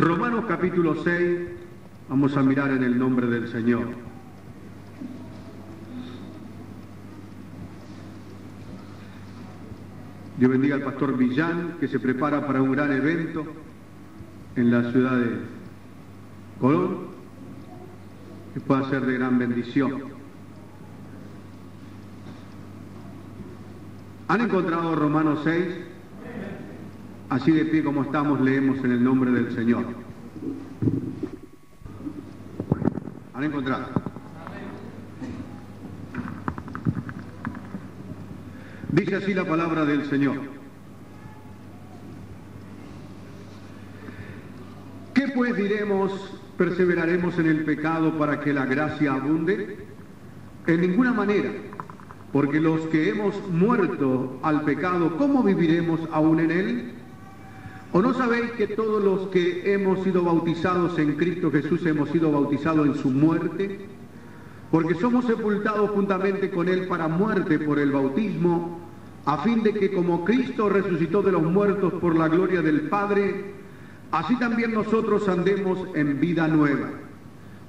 Romanos capítulo 6, vamos a mirar en el nombre del Señor. Dios bendiga al pastor Villán, que se prepara para un gran evento en la ciudad de Colón, que pueda ser de gran bendición. ¿Han encontrado Romanos 6? Así de pie como estamos, leemos en el nombre del Señor. ¿Han encontrado? Dice así la palabra del Señor. ¿Qué pues diremos? ¿Perseveraremos en el pecado para que la gracia abunde? En ninguna manera, porque los que hemos muerto al pecado, ¿cómo viviremos aún en él? ¿O no sabéis que todos los que hemos sido bautizados en Cristo Jesús hemos sido bautizados en su muerte? Porque somos sepultados juntamente con Él para muerte por el bautismo, a fin de que como Cristo resucitó de los muertos por la gloria del Padre, así también nosotros andemos en vida nueva.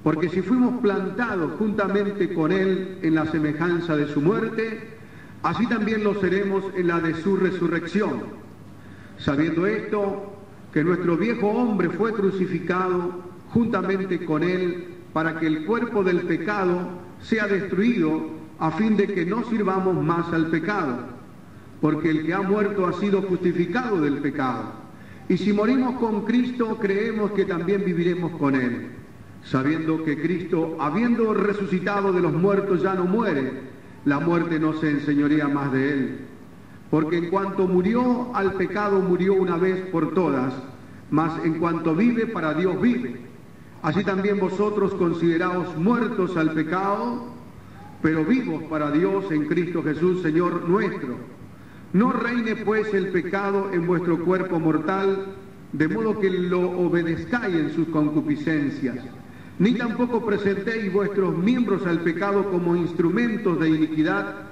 Porque si fuimos plantados juntamente con Él en la semejanza de su muerte, así también lo seremos en la de su resurrección. Sabiendo esto, que nuestro viejo hombre fue crucificado juntamente con Él para que el cuerpo del pecado sea destruido, a fin de que no sirvamos más al pecado, porque el que ha muerto ha sido justificado del pecado. Y si morimos con Cristo, creemos que también viviremos con Él, sabiendo que Cristo, habiendo resucitado de los muertos, ya no muere, la muerte no se enseñorea más de Él. Porque en cuanto murió al pecado, murió una vez por todas, mas en cuanto vive, para Dios vive. Así también vosotros consideraos muertos al pecado, pero vivos para Dios en Cristo Jesús, Señor nuestro. No reine pues el pecado en vuestro cuerpo mortal, de modo que lo obedezcáis en sus concupiscencias. Ni tampoco presentéis vuestros miembros al pecado como instrumentos de iniquidad,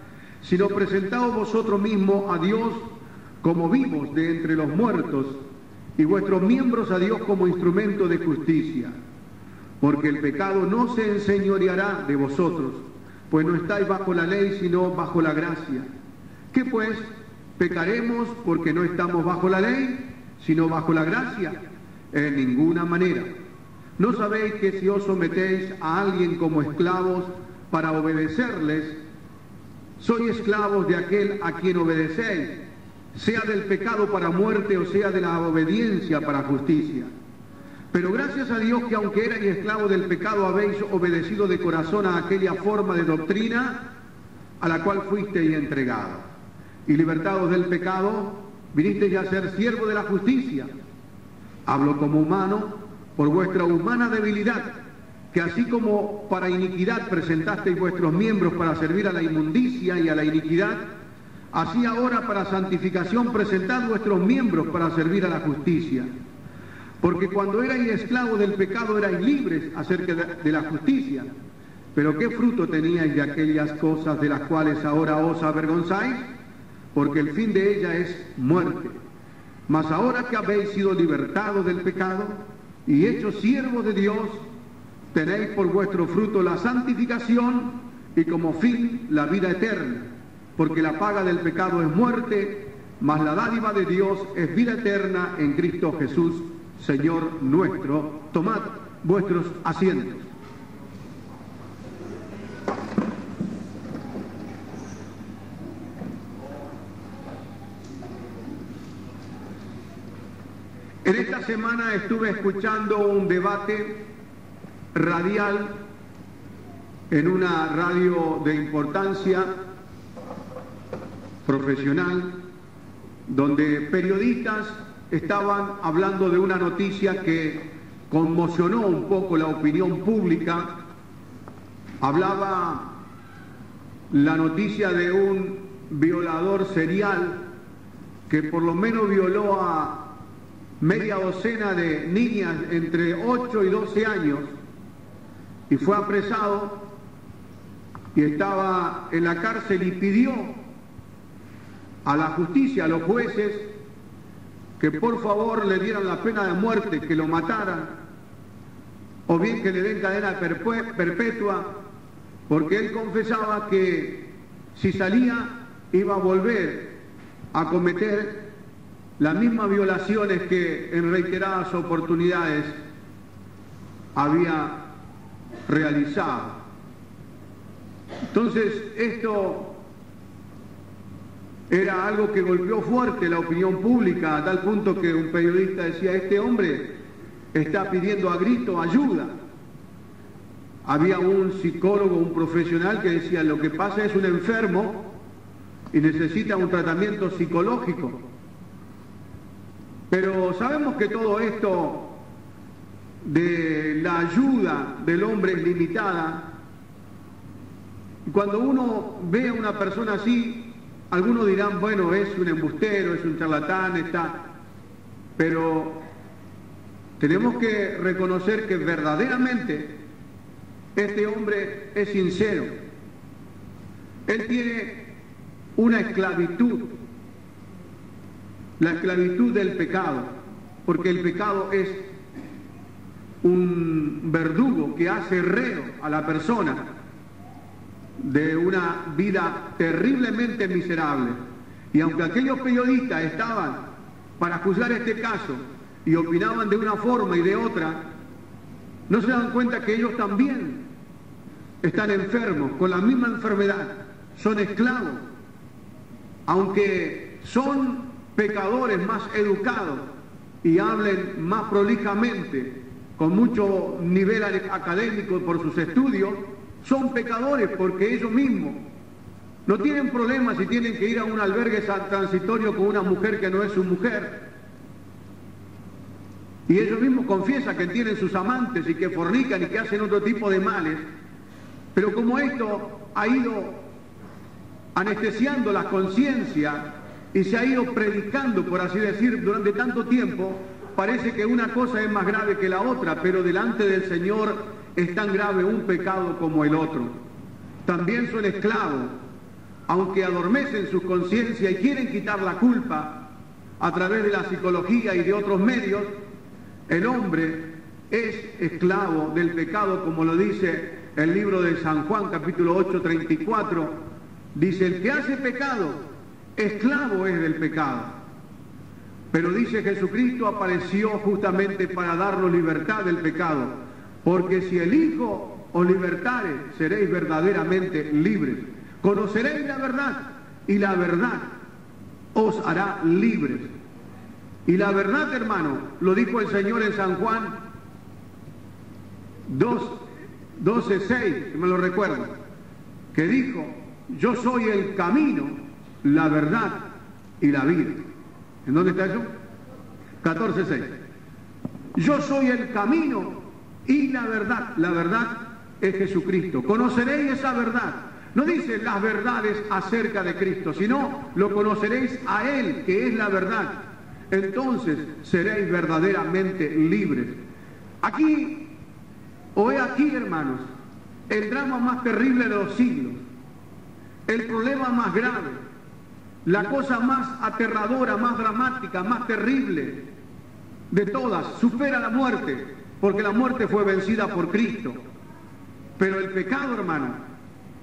sino presentaos vosotros mismos a Dios como vivos de entre los muertos, y vuestros miembros a Dios como instrumento de justicia. Porque el pecado no se enseñoreará de vosotros, pues no estáis bajo la ley, sino bajo la gracia. ¿Qué pues? ¿Pecaremos porque no estamos bajo la ley, sino bajo la gracia? En ninguna manera. ¿No sabéis que si os sometéis a alguien como esclavos para obedecerles, sois esclavos de aquel a quien obedecéis, sea del pecado para muerte o sea de la obediencia para justicia? Pero gracias a Dios que aunque erais esclavos del pecado, habéis obedecido de corazón a aquella forma de doctrina a la cual fuisteis entregados. Y libertados del pecado, vinisteis a ser siervos de la justicia. Hablo como humano por vuestra humana debilidad, que así como para iniquidad presentasteis vuestros miembros para servir a la inmundicia y a la iniquidad, así ahora para santificación presentad vuestros miembros para servir a la justicia. Porque cuando erais esclavos del pecado erais libres acerca de la justicia. Pero ¿qué fruto teníais de aquellas cosas de las cuales ahora os avergonzáis? Porque el fin de ella es muerte. Mas ahora que habéis sido libertados del pecado y hechos siervos de Dios, tenéis por vuestro fruto la santificación y como fin la vida eterna, porque la paga del pecado es muerte, mas la dádiva de Dios es vida eterna en Cristo Jesús, Señor nuestro. Tomad vuestros asientos. En esta semana estuve escuchando un debate radial en una radio de importancia profesional, donde periodistas estaban hablando de una noticia que conmocionó un poco la opinión pública. Hablaba la noticia de un violador serial que por lo menos violó a media docena de niñas entre 8 y 12 años, y fue apresado y estaba en la cárcel, y pidió a la justicia, a los jueces, que por favor le dieran la pena de muerte, que lo mataran, o bien que le den cadena perpetua, porque él confesaba que si salía iba a volver a cometer las mismas violaciones que en reiteradas oportunidades había realizado. Entonces esto era algo que golpeó fuerte la opinión pública, a tal punto que un periodista decía: este hombre está pidiendo a grito ayuda. Había un psicólogo, un profesional que decía: lo que pasa es un enfermo y necesita un tratamiento psicológico. Pero sabemos que todo esto de la ayuda del hombre es limitada. Cuando uno ve a una persona así, algunos dirán: bueno, es un embustero, es un charlatán, está... Pero tenemos que reconocer que verdaderamente este hombre es sincero. Él tiene una esclavitud, la esclavitud del pecado, porque el pecado es un verdugo que hace herrero a la persona de una vida terriblemente miserable. Y aunque aquellos periodistas estaban para juzgar este caso y opinaban de una forma y de otra, no se dan cuenta que ellos también están enfermos con la misma enfermedad, son esclavos, aunque son pecadores más educados y hablen más prolijamente, con mucho nivel académico por sus estudios, son pecadores porque ellos mismos no tienen problemas si tienen que ir a un albergue transitorio con una mujer que no es su mujer. Y ellos mismos confiesan que tienen sus amantes y que fornican y que hacen otro tipo de males. Pero como esto ha ido anestesiando la conciencia y se ha ido predicando, por así decir, durante tanto tiempo, parece que una cosa es más grave que la otra, pero delante del Señor es tan grave un pecado como el otro. También son esclavos, aunque adormecen su conciencia y quieren quitar la culpa a través de la psicología y de otros medios. El hombre es esclavo del pecado, como lo dice el libro de San Juan, capítulo 8, 34. Dice: el que hace pecado, esclavo es del pecado. Pero dice: Jesucristo apareció justamente para darnos libertad del pecado, porque si el Hijo os libertare, seréis verdaderamente libres. Conoceréis la verdad, y la verdad os hará libres. Y la verdad, hermano, lo dijo el Señor en San Juan 12:6, que me lo recuerdo, que dijo: yo soy el camino, la verdad y la vida. ¿En dónde está eso? 14:6. Yo soy el camino y la verdad. La verdad es Jesucristo. Conoceréis esa verdad. No dice las verdades acerca de Cristo, sino lo conoceréis a Él, que es la verdad. Entonces seréis verdaderamente libres. Aquí, o he aquí, hermanos, el drama más terrible de los siglos, el problema más grave, la cosa más aterradora, más dramática, más terrible de todas, supera la muerte, porque la muerte fue vencida por Cristo. Pero el pecado, hermano,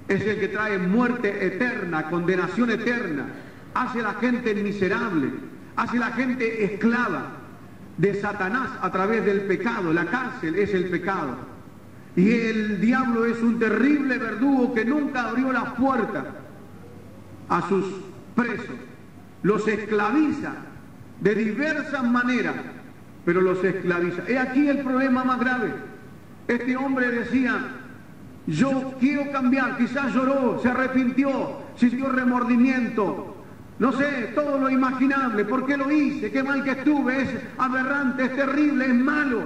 es el que trae muerte eterna, condenación eterna, hace a la gente miserable, hace a la gente esclava de Satanás a través del pecado. La cárcel es el pecado. Y el diablo es un terrible verdugo que nunca abrió las puertas a sus presos. Los esclaviza de diversas maneras, pero los esclaviza. He aquí el problema más grave. Este hombre decía: yo quiero cambiar. Quizás lloró, se arrepintió, sintió remordimiento, no sé, todo lo imaginable. ¿Por qué lo hice? Qué mal que estuve, es aberrante, es terrible, es malo,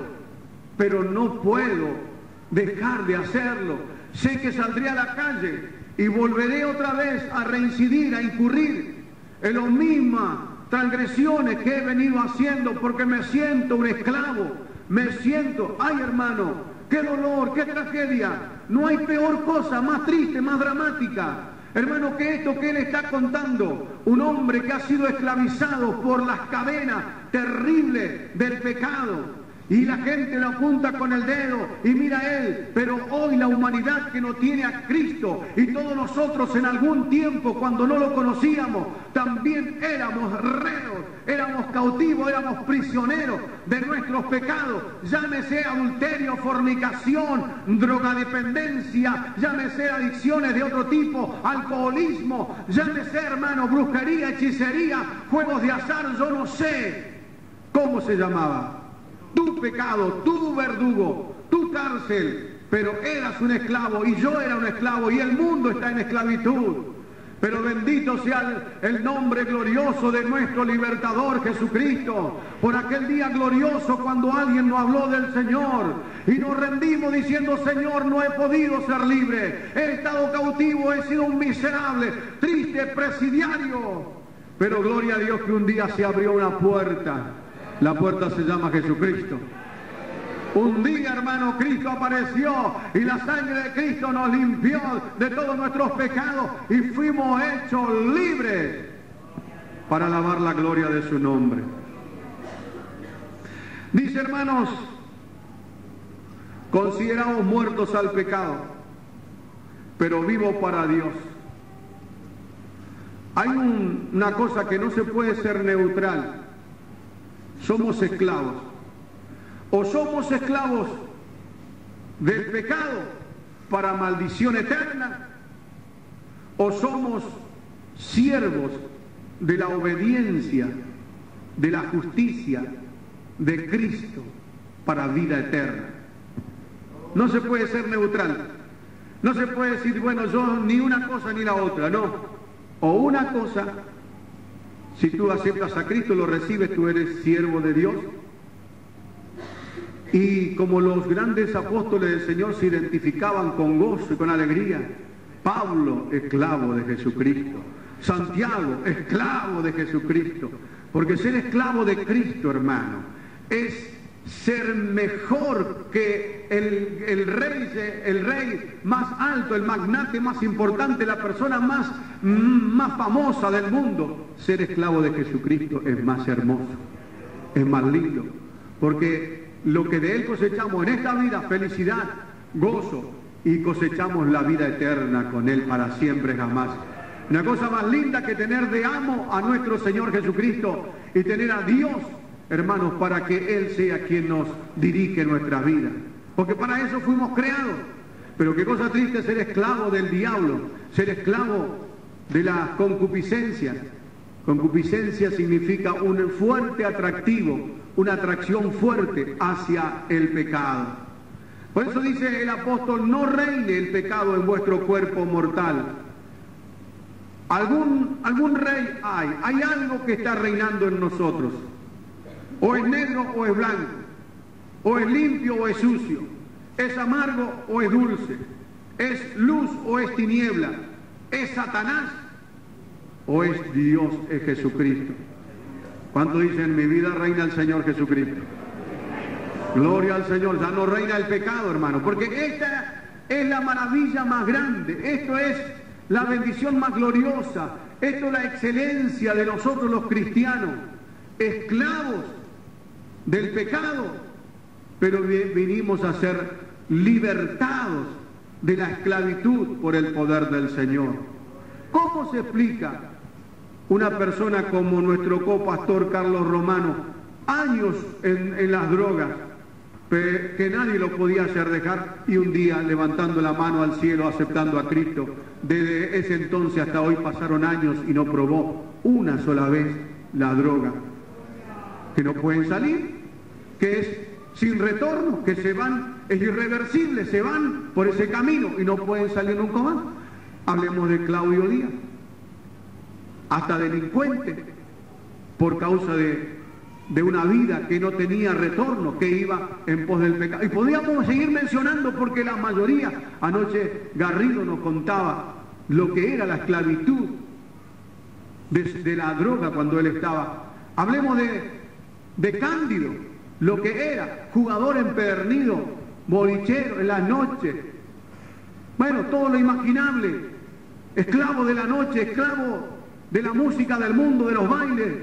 pero no puedo dejar de hacerlo. Sé que saldré a la calle y volveré otra vez a reincidir, a incurrir en las mismas transgresiones que he venido haciendo, porque me siento un esclavo, me siento, ay hermano, qué dolor, qué tragedia. No hay peor cosa, más triste, más dramática, Hermano, que esto que él está contando, un hombre que ha sido esclavizado por las cadenas terribles del pecado, y la gente lo apunta con el dedo y mira a él, pero hoy la humanidad que no tiene a Cristo, y todos nosotros en algún tiempo cuando no lo conocíamos, también éramos reos, éramos cautivos, éramos prisioneros de nuestros pecados, llámese adulterio, fornicación, drogadependencia, llámese adicciones de otro tipo, alcoholismo, llámese, hermano, brujería, hechicería, juegos de azar, yo no sé cómo se llamaba. Tu pecado, tu verdugo, tu cárcel, pero eras un esclavo y yo era un esclavo y el mundo está en esclavitud. Pero bendito sea el nombre glorioso de nuestro libertador Jesucristo, por aquel día glorioso cuando alguien nos habló del Señor y nos rendimos diciendo: Señor, no he podido ser libre, he estado cautivo, he sido un miserable, triste, presidiario. Pero gloria a Dios que un día se abrió una puerta. La puerta se llama Jesucristo. Un día, hermano, Cristo apareció y la sangre de Cristo nos limpió de todos nuestros pecados y fuimos hechos libres para alabar la gloria de su nombre. Dice, hermanos, considerados muertos al pecado, pero vivos para Dios. Hay una cosa que no se puede ser neutral. Somos esclavos. O somos esclavos del pecado para maldición eterna, o somos siervos de la obediencia, de la justicia de Cristo para vida eterna. No se puede ser neutral. No se puede decir, bueno, yo ni una cosa ni la otra, no. O una cosa. Si tú aceptas a Cristo, lo recibes, tú eres siervo de Dios. Y como los grandes apóstoles del Señor se identificaban con gozo y con alegría, Pablo, esclavo de Jesucristo. Santiago, esclavo de Jesucristo. Porque ser esclavo de Cristo, hermano, es ser mejor que el rey más alto, el magnate más importante, la persona más famosa del mundo. Ser esclavo de Jesucristo es más hermoso, es más lindo, porque lo que de Él cosechamos en esta vida, felicidad, gozo, y cosechamos la vida eterna con Él para siempre jamás. Una cosa más linda que tener de amo a nuestro Señor Jesucristo y tener a Dios, hermanos, para que Él sea quien nos dirige nuestra vida. Porque para eso fuimos creados. Pero qué cosa triste ser esclavo del diablo, ser esclavo de la concupiscencia. Concupiscencia significa un fuerte atractivo, una atracción fuerte hacia el pecado. Por eso dice el apóstol: no reine el pecado en vuestro cuerpo mortal. Algún rey hay algo que está reinando en nosotros. O es negro o es blanco, o es limpio o es sucio, es amargo o es dulce, es luz o es tiniebla, es Satanás o es Dios, es Jesucristo. ¿Cuánto dicen: mi vida reina el Señor Jesucristo? Gloria al Señor. Ya no reina el pecado, hermano, porque esta es la maravilla más grande, esto es la bendición más gloriosa, esto es la excelencia de nosotros los cristianos, esclavos del pecado, pero vinimos a ser libertados de la esclavitud por el poder del Señor. ¿Cómo se explica una persona como nuestro copastor Carlos Romano, años en las drogas, que nadie lo podía hacer dejar, y un día levantando la mano al cielo, aceptando a Cristo? Desde ese entonces hasta hoy pasaron años y no probó una sola vez la droga. Que no pueden salir, que es sin retorno, que se van, es irreversible, se van por ese camino y no pueden salir nunca más. Hablemos de Claudio Díaz, hasta delincuente, por causa de una vida que no tenía retorno, que iba en pos del pecado. Y podríamos seguir mencionando, porque la mayoría, anoche Garrido nos contaba lo que era la esclavitud de la droga cuando él estaba. Hablemos de Cándido, lo que era jugador empedernido, bolichero en la noche, bueno, todo lo imaginable. esclavo de la noche, esclavo de la música del mundo, de los bailes.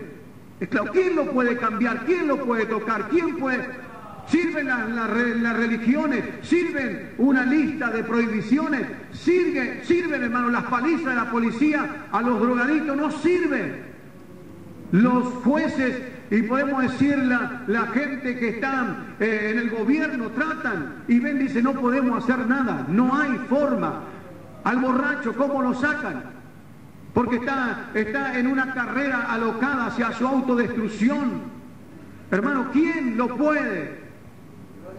Esclavo. ¿Quién lo puede cambiar? ¿Quién lo puede tocar? ¿Quién puede...? Sirven las religiones, sirven una lista de prohibiciones, sirven, hermano, las palizas de la policía a los drogadictos, no sirven. Los jueces, y podemos decir la gente que está en el gobierno, tratan y ven, dice, no podemos hacer nada, no hay forma. Al borracho, ¿cómo lo sacan? Porque está en una carrera alocada hacia su autodestrucción. Hermano, ¿quién lo puede?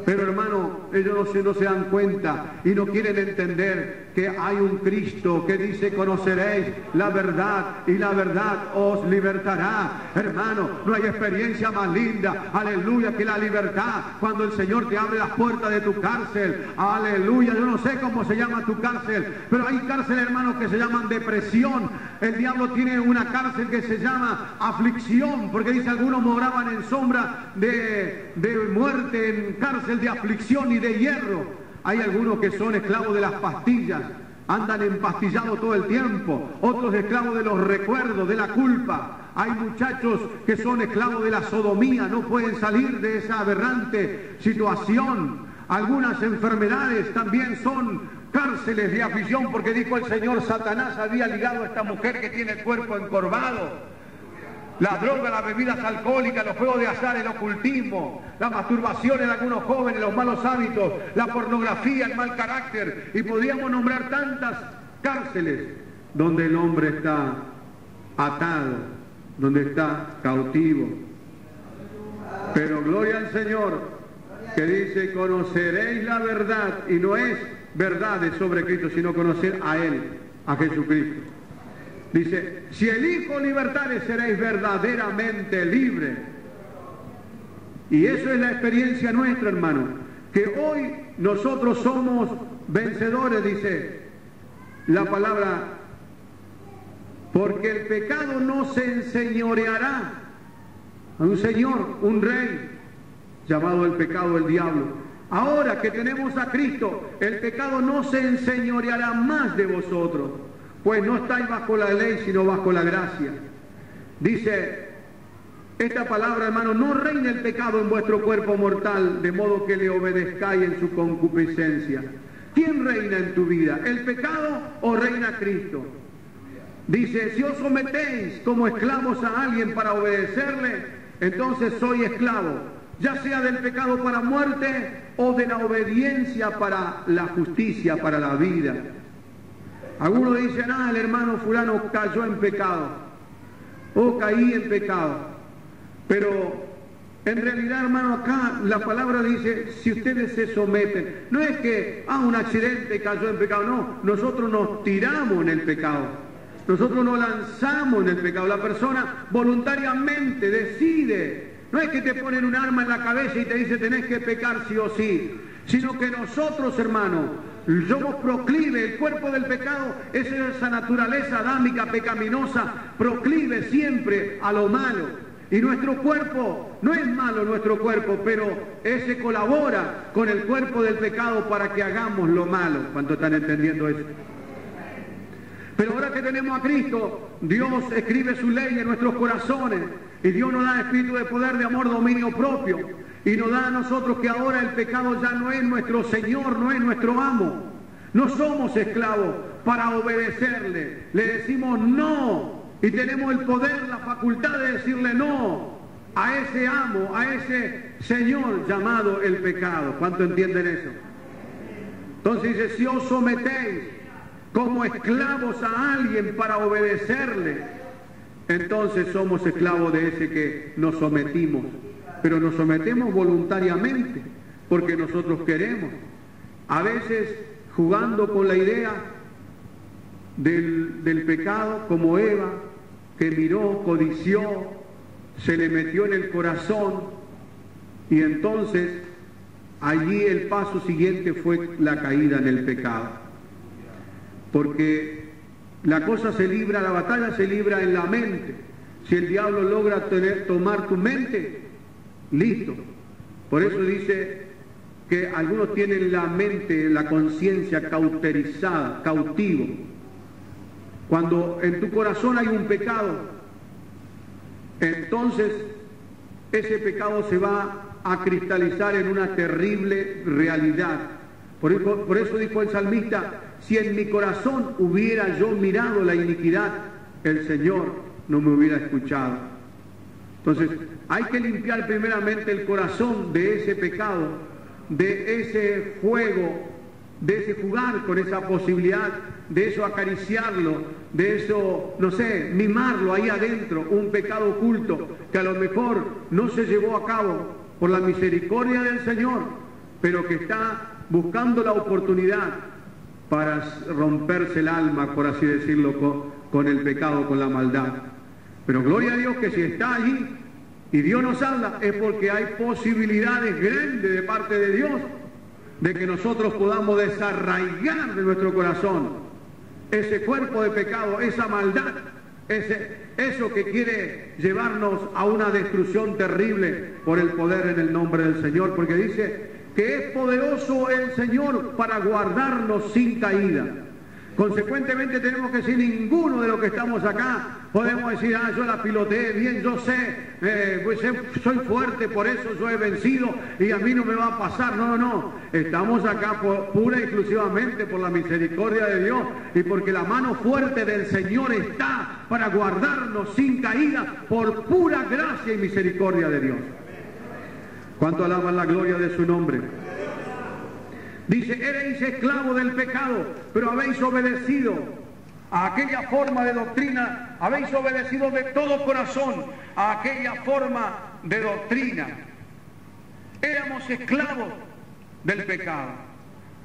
Pero hermano, ellos no se dan cuenta y no quieren entender que hay un Cristo que dice: conoceréis la verdad y la verdad os libertará. Hermano, no hay experiencia más linda, aleluya, que la libertad, cuando el Señor te abre las puertas de tu cárcel. Aleluya, yo no sé cómo se llama tu cárcel, pero hay cárceles, hermanos, que se llaman depresión. El diablo tiene una cárcel que se llama aflicción, porque dice: algunos moraban en sombra de muerte, en cárcel de aflicción y de hierro. Hay algunos que son esclavos de las pastillas, andan empastillados todo el tiempo. Otros esclavos de los recuerdos, de la culpa. Hay muchachos que son esclavos de la sodomía, no pueden salir de esa aberrante situación. Algunas enfermedades también son cárceles de aflicción, porque dijo el Señor: Satanás había ligado a esta mujer que tiene el cuerpo encorvado. La droga, las bebidas alcohólicas, los juegos de azar, el ocultismo, la masturbación en algunos jóvenes, los malos hábitos, la pornografía, el mal carácter, y podríamos nombrar tantas cárceles donde el hombre está atado, donde está cautivo. Pero gloria al Señor, que dice: conoceréis la verdad, y no es verdades sobre Cristo, sino conocer a Él, a Jesucristo. Dice: si el Hijo libertare, seréis verdaderamente libres. Y eso es la experiencia nuestra, hermano, que hoy nosotros somos vencedores, dice la palabra, porque el pecado no se enseñoreará. A un señor, un rey, llamado el pecado, el diablo. Ahora que tenemos a Cristo, el pecado no se enseñoreará más de vosotros, pues no estáis bajo la ley, sino bajo la gracia. Dice esta palabra, hermano: no reine el pecado en vuestro cuerpo mortal, de modo que le obedezcáis en su concupiscencia. ¿Quién reina en tu vida? ¿El pecado o reina Cristo? Dice: si os sometéis como esclavos a alguien para obedecerle, entonces soy esclavo, ya sea del pecado para muerte o de la obediencia para la justicia, para la vida. Algunos dicen: el hermano fulano cayó en pecado, o caí en pecado. Pero en realidad, hermano, acá la palabra dice: si ustedes se someten. No es que, un accidente cayó en pecado, no. Nosotros nos tiramos en el pecado. Nosotros nos lanzamos en el pecado. La persona voluntariamente decide. No es que te ponen un arma en la cabeza y te dice: tenés que pecar sí o sí. Sino que nosotros, hermano, somos proclive. El cuerpo del pecado es esa naturaleza adámica, pecaminosa, proclive siempre a lo malo. Y nuestro cuerpo, no es malo nuestro cuerpo, pero ese colabora con el cuerpo del pecado para que hagamos lo malo. ¿Cuántos están entendiendo eso? Pero ahora que tenemos a Cristo, Dios escribe su ley en nuestros corazones, y Dios nos da espíritu de poder, de amor, dominio propio, y nos da a nosotros que ahora el pecado ya no es nuestro Señor, no es nuestro amo. No somos esclavos para obedecerle, le decimos no, y tenemos el poder, la facultad de decirle no a ese amo, a ese Señor llamado el pecado. ¿Cuánto entienden eso? Entonces dice: si os sometéis como esclavos a alguien para obedecerle, entonces somos esclavos de ese que nos sometimos. Pero nos sometemos voluntariamente, porque nosotros queremos. A veces jugando con la idea del pecado, como Eva, que miró, codició, se le metió en el corazón, y entonces allí el paso siguiente fue la caída en el pecado. Porque la cosa se libra, la batalla se libra en la mente. Si el diablo logra tomar tu mente, listo. Por eso dice que algunos tienen la mente, la conciencia cauterizada, cautivo. Cuando en tu corazón hay un pecado, entonces ese pecado se va a cristalizar en una terrible realidad. Por eso dijo el salmista, si en mi corazón hubiera yo mirado la iniquidad, el Señor no me hubiera escuchado. Entonces, hay que limpiar primeramente el corazón de ese pecado, de ese fuego, de ese jugar con esa posibilidad, de eso acariciarlo, de eso, no sé, mimarlo ahí adentro, un pecado oculto que a lo mejor no se llevó a cabo por la misericordia del Señor, pero que está buscando la oportunidad para romperse el alma, por así decirlo, con el pecado, con la maldad. Pero gloria a Dios que si está allí y Dios nos habla, es porque hay posibilidades grandes de parte de Dios de que nosotros podamos desarraigar de nuestro corazón ese cuerpo de pecado, esa maldad, eso que quiere llevarnos a una destrucción terrible por el poder en el nombre del Señor, porque dice que es poderoso el Señor para guardarnos sin caída. Consecuentemente tenemos que decir, ninguno de los que estamos acá podemos decir, yo la piloteé bien, yo sé, pues soy fuerte, por eso yo he vencido y a mí no me va a pasar. No, no, no, estamos acá pura y exclusivamente por la misericordia de Dios y porque la mano fuerte del Señor está para guardarnos sin caída por pura gracia y misericordia de Dios. ¿Cuánto alaban la gloria de su nombre? Dice, erais esclavos del pecado, pero habéis obedecido a aquella forma de doctrina, habéis obedecido de todo corazón a aquella forma de doctrina. Éramos esclavos del pecado.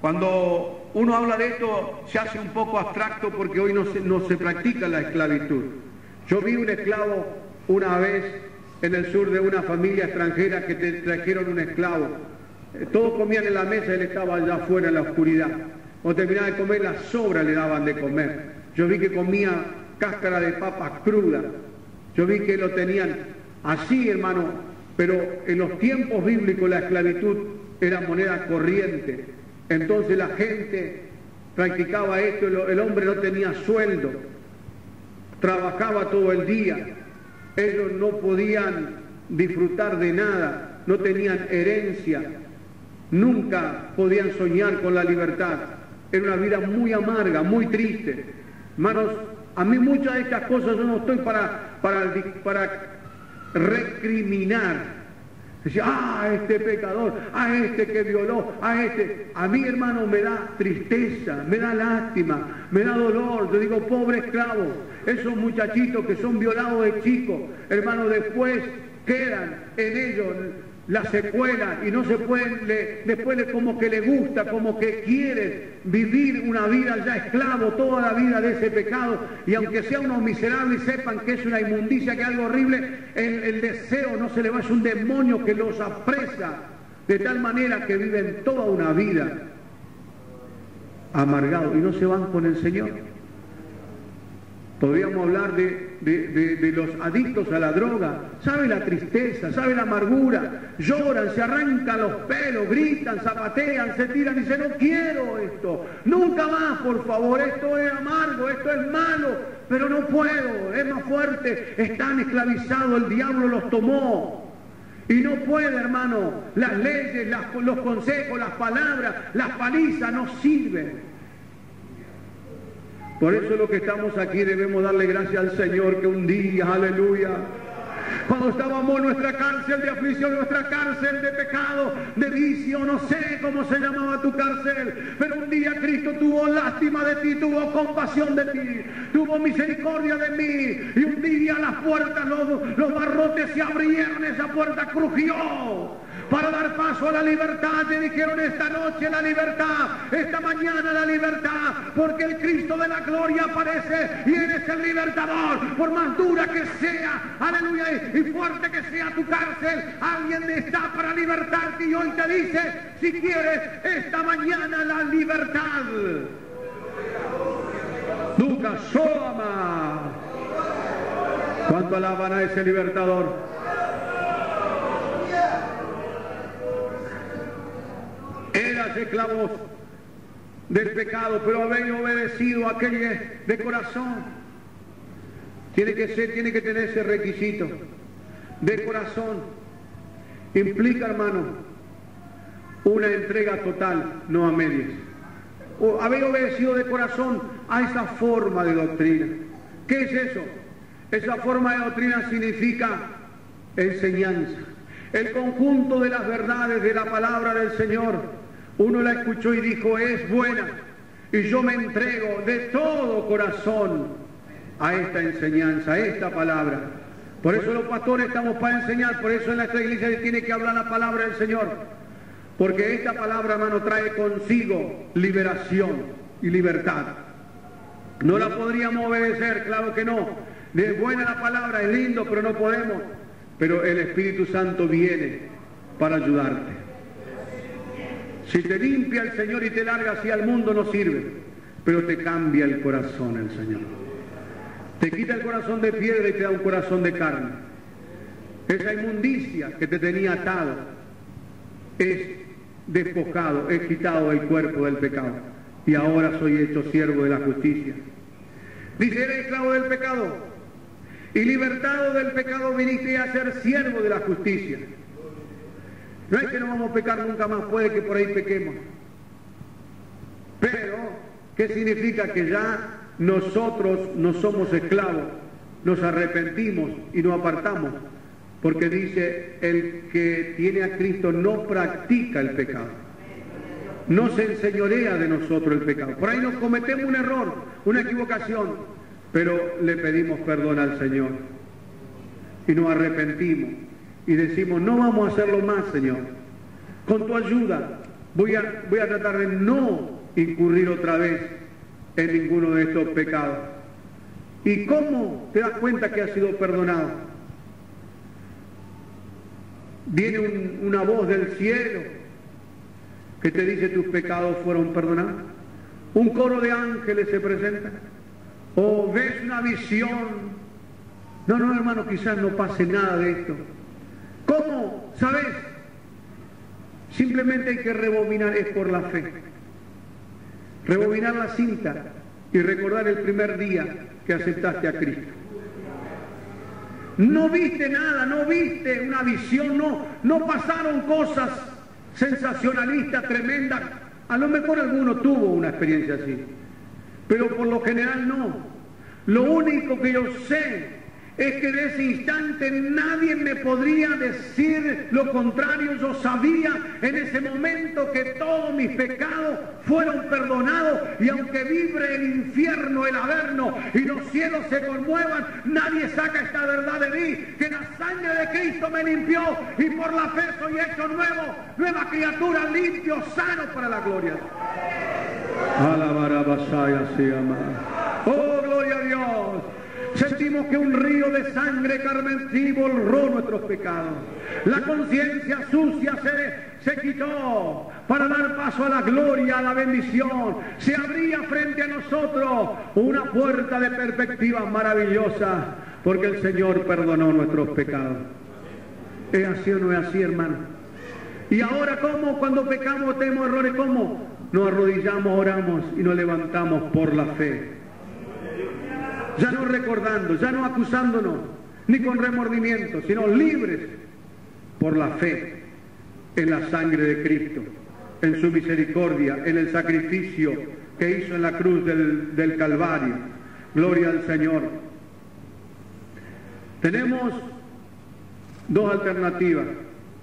Cuando uno habla de esto se hace un poco abstracto porque hoy no se practica la esclavitud. Yo vi un esclavo una vez en el sur de una familia extranjera que te trajeron un esclavo. Todos comían en la mesa y él estaba allá afuera en la oscuridad. Cuando terminaba de comer, las sobras le daban de comer. Yo vi que comía cáscara de papas crudas. Yo vi que lo tenían así, hermano. Pero en los tiempos bíblicos la esclavitud era moneda corriente. Entonces la gente practicaba esto. El hombre no tenía sueldo. Trabajaba todo el día. Ellos no podían disfrutar de nada. No tenían herencia. Nunca podían soñar con la libertad. Era una vida muy amarga, muy triste. Hermanos, a mí muchas de estas cosas yo no estoy para recriminar. Decir, este pecador, este que violó, A mí, hermano, me da tristeza, me da lástima, me da dolor. Yo digo, pobre esclavo, esos muchachitos que son violados de chicos, hermano, después quedan en ellos la secuela y no se pueden, después como que le gusta, como que quiere vivir una vida ya esclavo toda la vida de ese pecado, y aunque sea unos miserables y sepan que es una inmundicia, que es algo horrible, el deseo no se le va, es un demonio que los apresa de tal manera que viven toda una vida amargados y no se van con el Señor. Podríamos hablar de los adictos a la droga. ¿Sabe la tristeza? ¿Sabe la amargura? Lloran, se arrancan los pelos, gritan, zapatean, se tiran y dicen, no quiero esto, nunca más, por favor, esto es amargo, esto es malo, pero no puedo, es más fuerte, están esclavizados, el diablo los tomó. Y no puede, hermano, las leyes, los consejos, las palabras, las palizas no sirven. Por eso lo que estamos aquí debemos darle gracias al Señor que un día, aleluya, cuando estábamos en nuestra cárcel de aflicción, nuestra cárcel de pecado, de vicio, no sé cómo se llamaba tu cárcel, pero un día Cristo tuvo lástima de ti, tuvo compasión de ti, tuvo misericordia de mí, y un día las puertas, los barrotes se abrieron, esa puerta crujió para dar paso a la libertad. Te dijeron esta noche la libertad, esta mañana la libertad, porque el Cristo de la gloria aparece y Él es el libertador. Por más dura que sea, aleluya, y fuerte que sea tu cárcel, alguien está para libertarte y hoy te dice, si quieres, esta mañana la libertad. Duca Soma. ¿Cuánto alaban a ese libertador? Eras esclavos del pecado, pero habéis obedecido a aquel de corazón. Tiene que tener ese requisito de corazón. Implica, hermano, una entrega total, no a medias. O habéis obedecido de corazón a esa forma de doctrina. ¿Qué es eso? Esa forma de doctrina significa enseñanza. El conjunto de las verdades de la palabra del Señor. Uno la escuchó y dijo, es buena. Y yo me entrego de todo corazón a esta enseñanza, a esta palabra. Por eso los pastores estamos para enseñar, por eso en nuestra iglesia se tiene que hablar la palabra del Señor. Porque esta palabra, hermano, trae consigo liberación y libertad. No la podríamos obedecer, claro que no. Es buena la palabra, es lindo, pero no podemos. Pero el Espíritu Santo viene para ayudarte. Si te limpia el Señor y te larga hacia el mundo, no sirve. Pero te cambia el corazón el Señor. Te quita el corazón de piedra y te da un corazón de carne. Esa inmundicia que te tenía atado es despojado, es quitado del cuerpo del pecado. Y ahora soy hecho siervo de la justicia. Dice, eres esclavo del pecado. Y libertado del pecado viniste a ser siervo de la justicia. No es que no vamos a pecar nunca más, puede que por ahí pequemos. Pero, ¿qué significa? Que ya nosotros no somos esclavos, nos arrepentimos y nos apartamos. Porque dice, el que tiene a Cristo no practica el pecado. No se enseñorea de nosotros el pecado. Por ahí nos cometemos un error, una equivocación. Pero le pedimos perdón al Señor y nos arrepentimos y decimos, no vamos a hacerlo más, Señor. Con tu ayuda voy a tratar de no incurrir otra vez en ninguno de estos pecados. ¿Y cómo te das cuenta que has sido perdonado? Viene una voz del cielo que te dice tus pecados fueron perdonados. Un coro de ángeles se presenta. O ves una visión. No, hermano, quizás no pase nada de esto. ¿Cómo? ¿Sabes? Simplemente hay que rebobinar, es por la fe. Rebobinar la cinta y recordar el primer día que aceptaste a Cristo. No viste nada, no viste una visión, no pasaron cosas sensacionalistas, tremendas. A lo mejor alguno tuvo una experiencia así. Pero por lo general no. Lo único que yo sé es que en ese instante nadie me podría decir lo contrario. Yo sabía en ese momento que todos mis pecados fueron perdonados, y aunque vibre el infierno, el averno y los cielos se conmuevan, nadie saca esta verdad de mí, que la sangre de Cristo me limpió y por la fe soy hecho nuevo, nueva criatura, limpio, sano para la gloria. Oh, gloria a Dios. Sentimos que un río de sangre carmesí borró nuestros pecados. La conciencia sucia se quitó para dar paso a la gloria, a la bendición. Se abría frente a nosotros una puerta de perspectiva maravillosa, porque el Señor perdonó nuestros pecados. ¿Es así o no es así, hermano? Y ahora, ¿cómo? Cuando pecamos, tenemos errores, ¿cómo? Nos arrodillamos, oramos y nos levantamos por la fe. Ya no recordando, ya no acusándonos, ni con remordimiento, sino libres por la fe en la sangre de Cristo, en su misericordia, en el sacrificio que hizo en la cruz del Calvario. Gloria al Señor. Tenemos dos alternativas: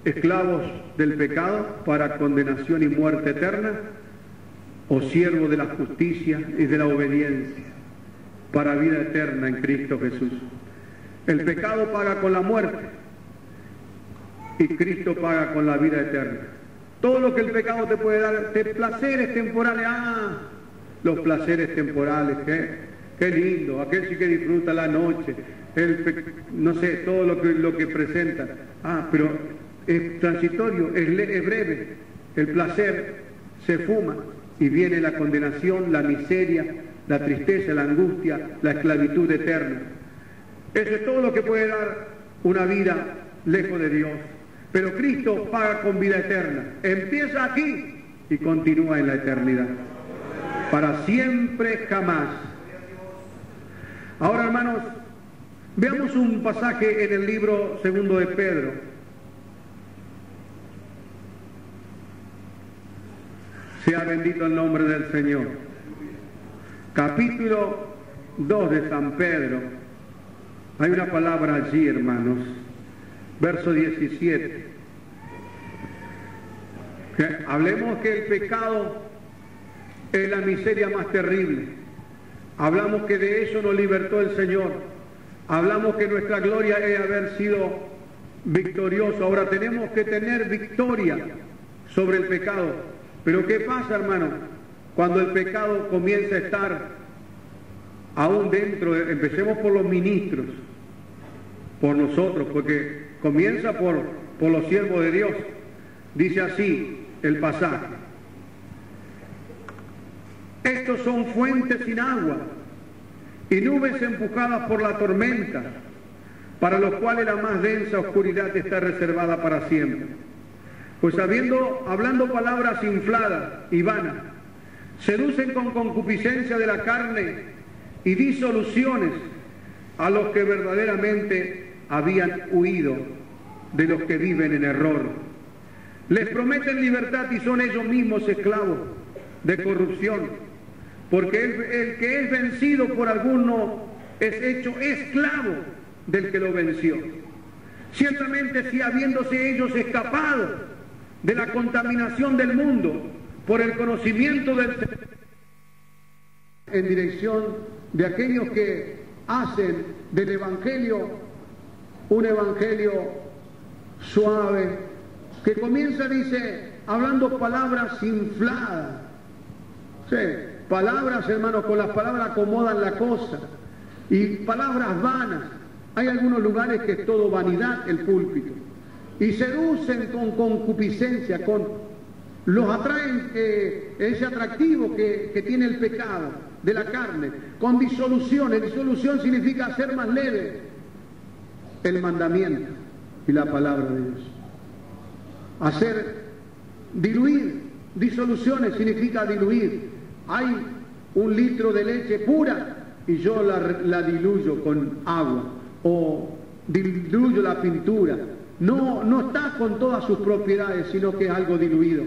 esclavos del pecado para condenación y muerte eterna, o siervos de la justicia y de la obediencia para vida eterna en Cristo Jesús. El pecado paga con la muerte y Cristo paga con la vida eterna. Todo lo que el pecado te puede dar, de placeres temporales, los placeres temporales, qué lindo, aquel sí que disfruta la noche, no sé, todo lo que presenta, pero es transitorio, es breve, el placer se fuma y viene la condenación, la miseria, la tristeza, la angustia, la esclavitud eterna. Eso es todo lo que puede dar una vida lejos de Dios. Pero Cristo paga con vida eterna. Empieza aquí y continúa en la eternidad. para siempre jamás. Ahora, hermanos, veamos un pasaje en el libro segundo de Pedro. Sea bendito el nombre del Señor. Capítulo 2 de San Pedro. Hay una palabra allí, hermanos. Verso 17. Hablemos que el pecado es la miseria más terrible. Hablamos que de eso nos libertó el Señor. Hablamos que nuestra gloria es haber sido victorioso. Ahora tenemos que tener victoria sobre el pecado. Pero ¿qué pasa, hermano? Cuando el pecado comienza a estar aún dentro, empecemos por los ministros, por nosotros, porque comienza por los siervos de Dios. Dice así el pasaje: estos son fuentes sin agua y nubes empujadas por la tormenta, para los cuales la más densa oscuridad está reservada para siempre. Pues hablando palabras infladas y vanas, seducen con concupiscencia de la carne y disoluciones a los que verdaderamente habían huido de los que viven en error. Les prometen libertad y son ellos mismos esclavos de corrupción, porque el que es vencido por alguno es hecho esclavo del que lo venció. Ciertamente, si habiéndose ellos escapado de la contaminación del mundo por el conocimiento del en dirección de aquellos que hacen del Evangelio un Evangelio suave, que comienza, dice, hablando palabras infladas. Sí, palabras, hermanos, con las palabras acomodan la cosa, y palabras vanas. Hay algunos lugares que es todo vanidad el púlpito, y seducen con concupiscencia, los atraen ese atractivo que tiene el pecado de la carne, con disoluciones. Disolución significa hacer más leve el mandamiento y la palabra de Dios. Diluir. Disoluciones significa diluir. Hay 1 litro de leche pura y yo la diluyo con agua, o diluyo la pintura. No está con todas sus propiedades, sino que es algo diluido.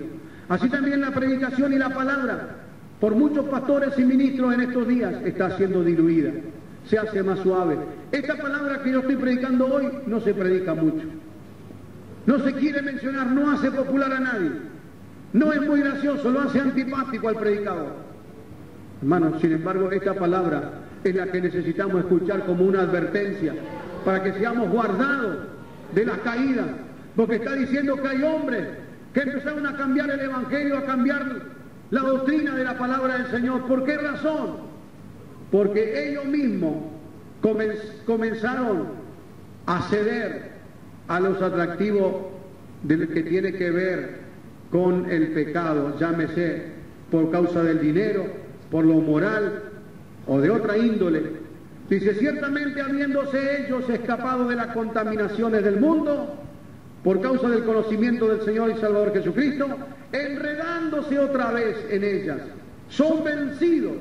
Así también la predicación y la palabra, por muchos pastores y ministros en estos días, está siendo diluida, se hace más suave. Esta palabra que yo estoy predicando hoy no se predica mucho, no se quiere mencionar, no hace popular a nadie, no es muy gracioso, lo hace antipático al predicador. Hermanos, sin embargo, esta palabra es la que necesitamos escuchar como una advertencia para que seamos guardados de las caídas, porque está diciendo que hay hombres que empezaron a cambiar el Evangelio, a cambiar la doctrina de la palabra del Señor. ¿Por qué razón? Porque ellos mismos comenzaron a ceder a los atractivos de que tiene que ver con el pecado, llámese por causa del dinero, por lo moral o de otra índole. Dice, ciertamente habiéndose ellos escapado de las contaminaciones del mundo, por causa del conocimiento del Señor y Salvador Jesucristo, enredándose otra vez en ellas, son vencidos.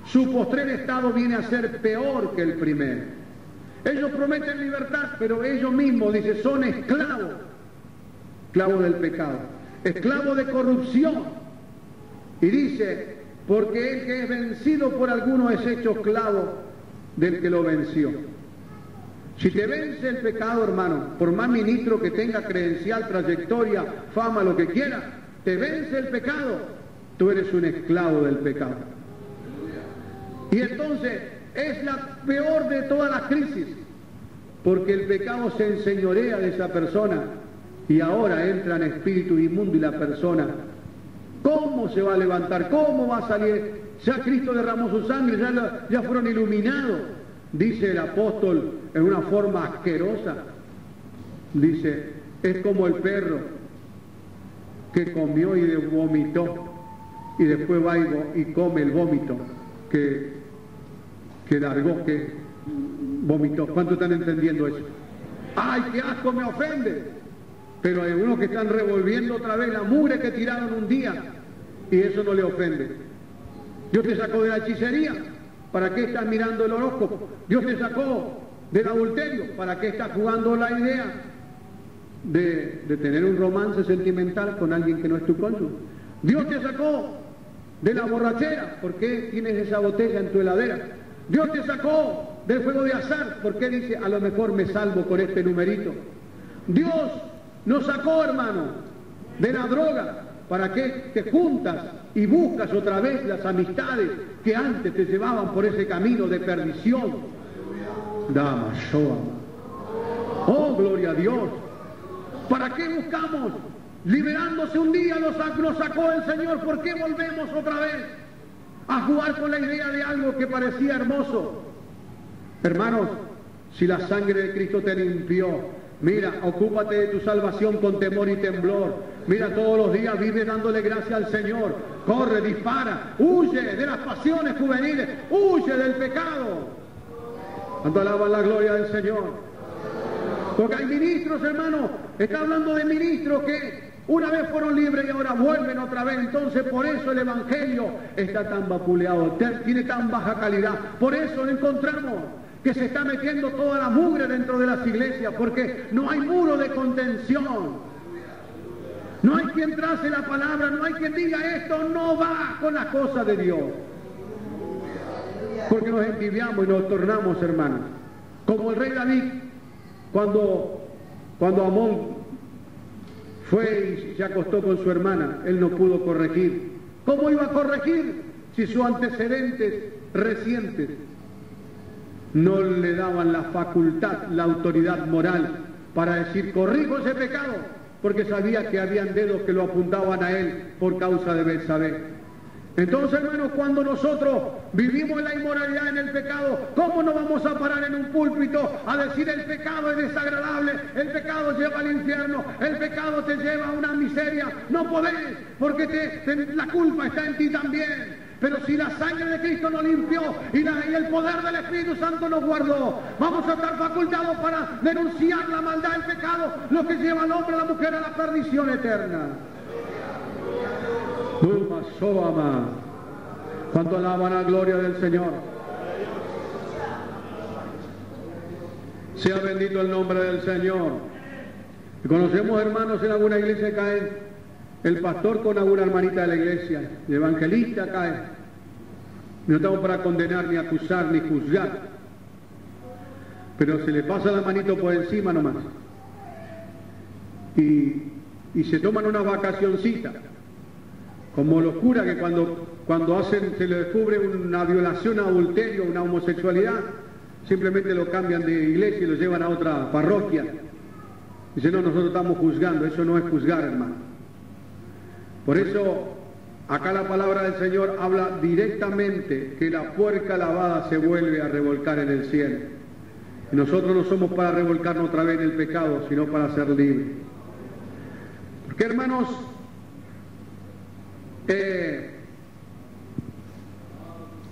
Su postrer estado viene a ser peor que el primero. Ellos prometen libertad, pero ellos mismos, dice, son esclavos del pecado, esclavos de corrupción. Y dice, porque el que es vencido por alguno es hecho esclavo del que lo venció. Si te vence el pecado, hermano, por más ministro que tenga, credencial, trayectoria, fama, lo que quiera, te vence el pecado, tú eres un esclavo del pecado. Y entonces es la peor de todas las crisis, porque el pecado se enseñorea de esa persona y ahora entra en espíritu inmundo, y la persona, ¿cómo se va a levantar? ¿Cómo va a salir? Ya Cristo derramó su sangre, ya fueron iluminados. Dice el apóstol en una forma asquerosa, dice, es como el perro que comió y vomitó, y después va y come el vómito que largó, que vomitó. ¿Cuántos están entendiendo eso? ¡Ay, qué asco, me ofende! Pero hay unos que están revolviendo otra vez la mugre que tiraron un día, y eso no le ofende. Dios te sacó de la hechicería, ¿para qué estás mirando el horóscopo? Dios te sacó del adulterio, ¿para qué estás jugando la idea de tener un romance sentimental con alguien que no es tu cónyuge? Dios te sacó de la borrachera, ¿por qué tienes esa botella en tu heladera? Dios te sacó del juego de azar, ¿por qué dice, a lo mejor me salvo con este numerito? Dios nos sacó, hermano, de la droga, ¿para qué te juntas y buscas otra vez las amistades que antes te llevaban por ese camino de perdición? Dama, Shoah. Oh, gloria a Dios. ¿Para qué buscamos? Liberándose un día nos sacó el Señor, ¿por qué volvemos otra vez a jugar con la idea de algo que parecía hermoso? Hermanos, si la sangre de Cristo te limpió, mira, ocúpate de tu salvación con temor y temblor. Mira, todos los días vive dándole gracias al Señor. Corre, dispara, huye de las pasiones juveniles, huye del pecado. Cuando alaban la gloria del Señor. Porque hay ministros, hermanos, está hablando de ministros que una vez fueron libres y ahora vuelven otra vez. Entonces por eso el Evangelio está tan vapuleado, tiene tan baja calidad. Por eso encontramos que se está metiendo toda la mugre dentro de las iglesias, porque no hay muro de contención. No hay quien trace la palabra, no hay quien diga esto no va con las cosas de Dios. Porque nos entibiamos y nos tornamos, hermanos. Como el rey David, cuando Amón fue y se acostó con su hermana, él no pudo corregir. ¿Cómo iba a corregir si sus antecedentes recientes no le daban la facultad, la autoridad moral para decir, corrijo ese pecado? Porque sabía que habían dedos que lo apuntaban a él por causa de Betsabé. Entonces, hermanos, cuando nosotros vivimos en la inmoralidad, en el pecado, ¿cómo nos vamos a parar en un púlpito a decir el pecado es desagradable, el pecado lleva al infierno, el pecado te lleva a una miseria? No podés, porque la culpa está en ti también. Pero si la sangre de Cristo nos limpió y el poder del Espíritu Santo nos guardó, vamos a estar facultados para denunciar la maldad del pecado, lo que lleva al hombre y a la mujer a la perdición eterna. Cuánto alaban la gloria del Señor. Sea bendito el nombre del Señor. Y conocemos, hermanos, en alguna iglesia caen el pastor con alguna hermanita de la iglesia, el evangelista cae. No estamos para condenar, ni acusar, ni juzgar, pero se le pasa la manito por encima nomás y se toman una vacacioncita, como los curas que cuando se le descubre una violación, adulterio, una homosexualidad, simplemente lo cambian de iglesia y lo llevan a otra parroquia. Dicen, no, nosotros estamos juzgando. Eso no es juzgar, hermano. Por eso acá la palabra del Señor habla directamente que la puerca lavada se vuelve a revolcar en el cielo. Y nosotros no somos para revolcarnos otra vez en el pecado, sino para ser libres. Porque, hermanos,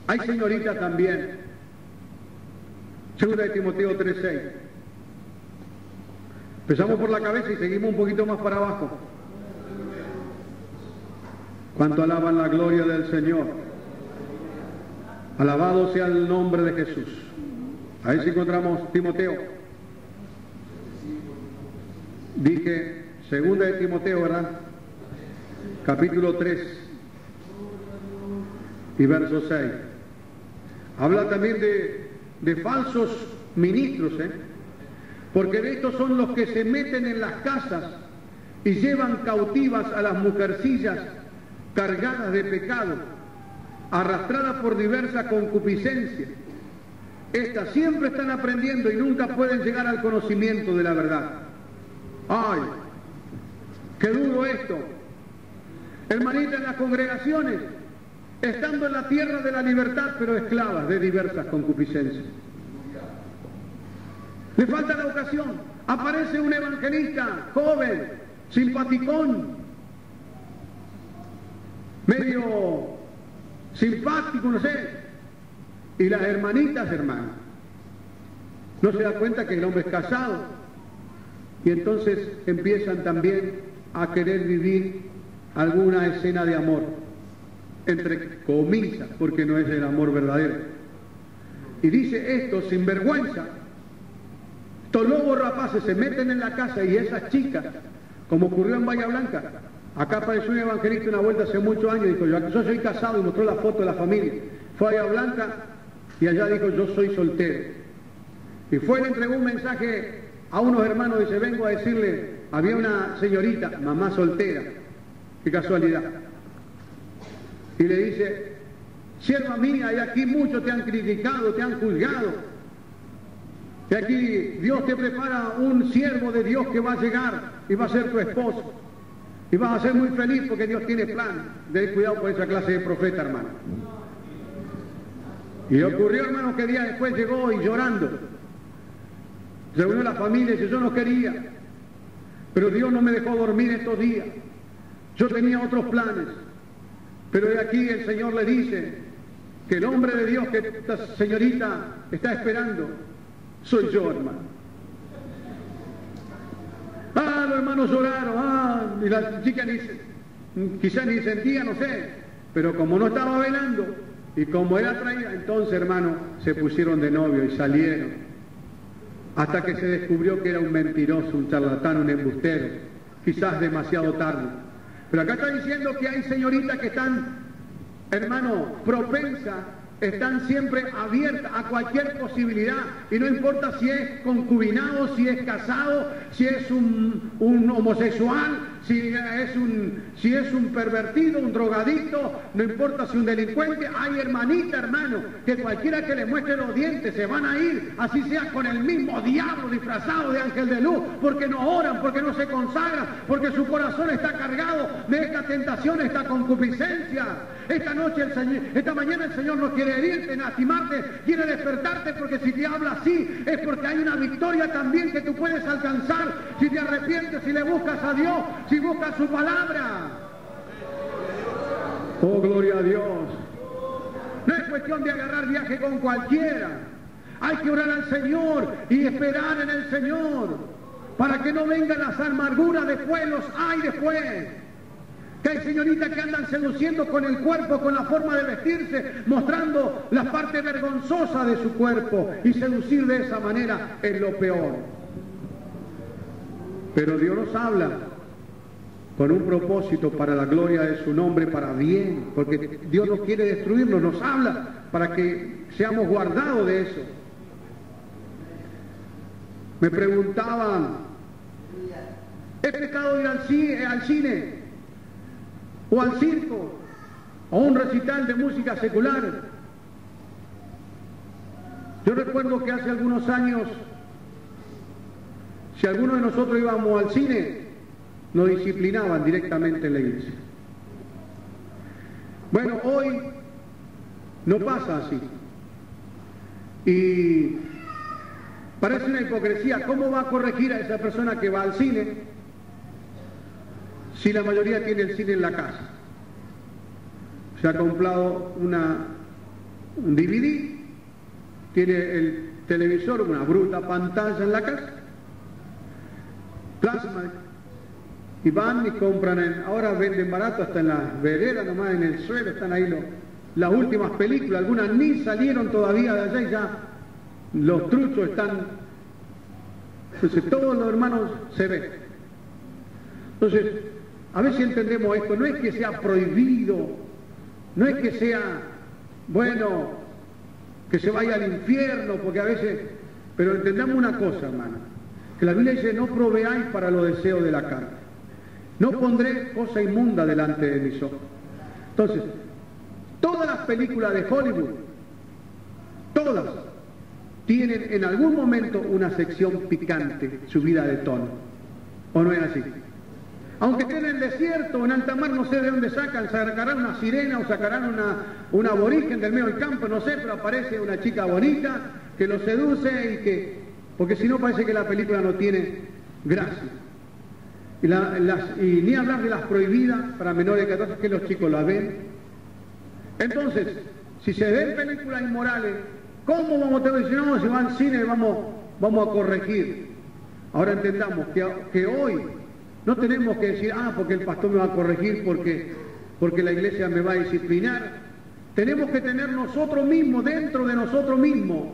hay señoritas también. Segunda de Timoteo 3:6. Empezamos por la cabeza y seguimos un poquito más para abajo. Cuánto alaban la gloria del Señor. Alabado sea el nombre de Jesús. Ahí sí encontramos Timoteo. Dije, segunda de Timoteo, ¿verdad? Capítulo 3 y verso 6. Habla también de falsos ministros, porque de estos son los que se meten en las casas y llevan cautivas a las mujercillas cargadas de pecado, arrastradas por diversas concupiscencias. Estas siempre están aprendiendo y nunca pueden llegar al conocimiento de la verdad. ¡Ay! ¡Qué duro esto! Hermanitas, en las congregaciones, estando en la tierra de la libertad, pero esclavas de diversas concupiscencias. Le falta la ocasión. Aparece un evangelista joven, simpaticón, medio simpático, no sé, y las hermanitas, hermanos, no se da cuenta que el hombre es casado, y entonces empiezan también a querer vivir alguna escena de amor. entre comillas, porque no es el amor verdadero. Y dice esto, sinvergüenza, estos lobos rapaces se meten en la casa y esas chicas, como ocurrió en Bahía Blanca, acá apareció un evangelista una vuelta hace muchos años, dijo, yo soy casado, y mostró la foto de la familia. Fue a Bahía Blanca y allá dijo, yo soy soltero. Y fue y le entregó un mensaje a unos hermanos, dice, vengo a decirle, había una señorita, mamá soltera, qué casualidad. Y le dice, sierva mía, y aquí muchos te han criticado, te han juzgado. Y aquí Dios te prepara un siervo de Dios que va a llegar y va a ser tu esposo. Y vas a ser muy feliz porque Dios tiene plan. Ten cuidado con esa clase de profeta, hermano. Y ocurrió, hermano, que días después llegó y llorando. Se unió la familia y dice, yo no quería, pero Dios no me dejó dormir estos días. Yo tenía otros planes. Pero de aquí el Señor le dice que el hombre de Dios que esta señorita está esperando soy yo, hermano. Los hermanos lloraron, y la chica quizás ni sentía, no sé, pero como no estaba velando y como era traída, entonces, hermano, se pusieron de novio y salieron. Hasta que se descubrió que era un mentiroso, un charlatán, un embustero, quizás demasiado tarde. Pero acá está diciendo que hay señoritas que están, hermano, propensas, están siempre abiertas a cualquier posibilidad, y no importa si es concubinado, si es casado, si es un homosexual, si es un pervertido, un drogadicto, no importa si un delincuente, hay hermanita, hermano, que cualquiera que le muestre los dientes se van a ir, así sea con el mismo diablo disfrazado de ángel de luz, porque no oran, porque no se consagran, porque su corazón está cargado de esta tentación, esta concupiscencia. Esta mañana el Señor no quiere herirte, lastimarte, quiere despertarte, porque si te habla así es porque hay una victoria también que tú puedes alcanzar si te arrepientes, si le buscas a Dios, si buscas su palabra. Oh, gloria a Dios. No es cuestión de agarrar viaje con cualquiera. Hay que orar al Señor y esperar en el Señor para que no vengan las amarguras después, los hay después. Que hay señoritas que andan seduciendo con el cuerpo, con la forma de vestirse, mostrando la parte vergonzosa de su cuerpo, y seducir de esa manera es lo peor. Pero Dios nos habla con un propósito para la gloria de su nombre, para bien, porque Dios no quiere destruirnos, nos habla para que seamos guardados de eso. Me preguntaban, ¿es pecado ir al cine? ¿O al circo? ¿O un recital de música secular? Yo recuerdo que hace algunos años, si alguno de nosotros íbamos al cine, nos disciplinaban directamente en la iglesia. Bueno, hoy no pasa así. Y parece una hipocresía. ¿Cómo va a corregir a esa persona que va al cine si la mayoría tiene el cine en la casa? Se ha comprado un DVD, tiene el televisor, una bruta pantalla en la casa, plasma, y van y compran, ahora venden barato hasta en las veredas, nomás en el suelo, están ahí las últimas películas, algunas ni salieron todavía de allá y ya los truchos están, entonces todos los hermanos se ven. Entonces, a ver si entendemos esto, no es que sea prohibido, no es que sea, bueno, que se vaya al infierno, porque a veces, pero entendamos una cosa, hermano, que la Biblia dice, no proveáis para los deseos de la carne. No pondré cosa inmunda delante de mis ojos. Entonces, todas las películas de Hollywood, todas, tienen en algún momento una sección picante, subida de tono. ¿O no es así? Aunque estén en el desierto o en alta mar, no sé de dónde sacarán una sirena o sacarán una aborigen del medio del campo, no sé, pero aparece una chica bonita que lo seduce porque si no parece que la película no tiene gracia. Y ni hablar de las prohibidas para menores de 14, que los chicos la ven. Entonces, si se ven películas inmorales, ¿cómo vamos a decir, no, si va al cine vamos a corregir? Ahora entendamos que hoy no tenemos que decir, porque el pastor me va a corregir porque porque la iglesia me va a disciplinar. Tenemos que tener nosotros mismos, dentro de nosotros mismos,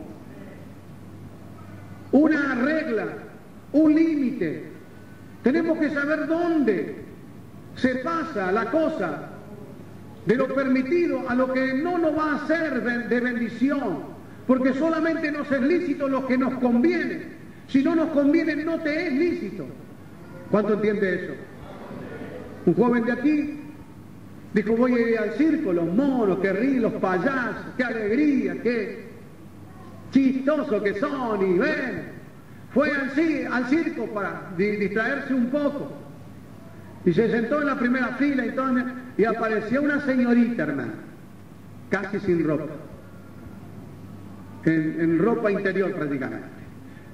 una regla, un límite. Tenemos que saber dónde se pasa la cosa de lo permitido a lo que no nos va a ser de bendición, porque solamente nos es lícito lo que nos conviene. Si no nos conviene, no te es lícito. ¿Cuánto entiende eso? Un joven de aquí dijo: voy a ir al circo, los monos, que ríen, los payasos, qué alegría, qué chistosos que son, y ven, fue al circo para distraerse un poco, y se sentó en la primera fila y apareció una señorita, hermano, casi sin ropa, en ropa interior prácticamente,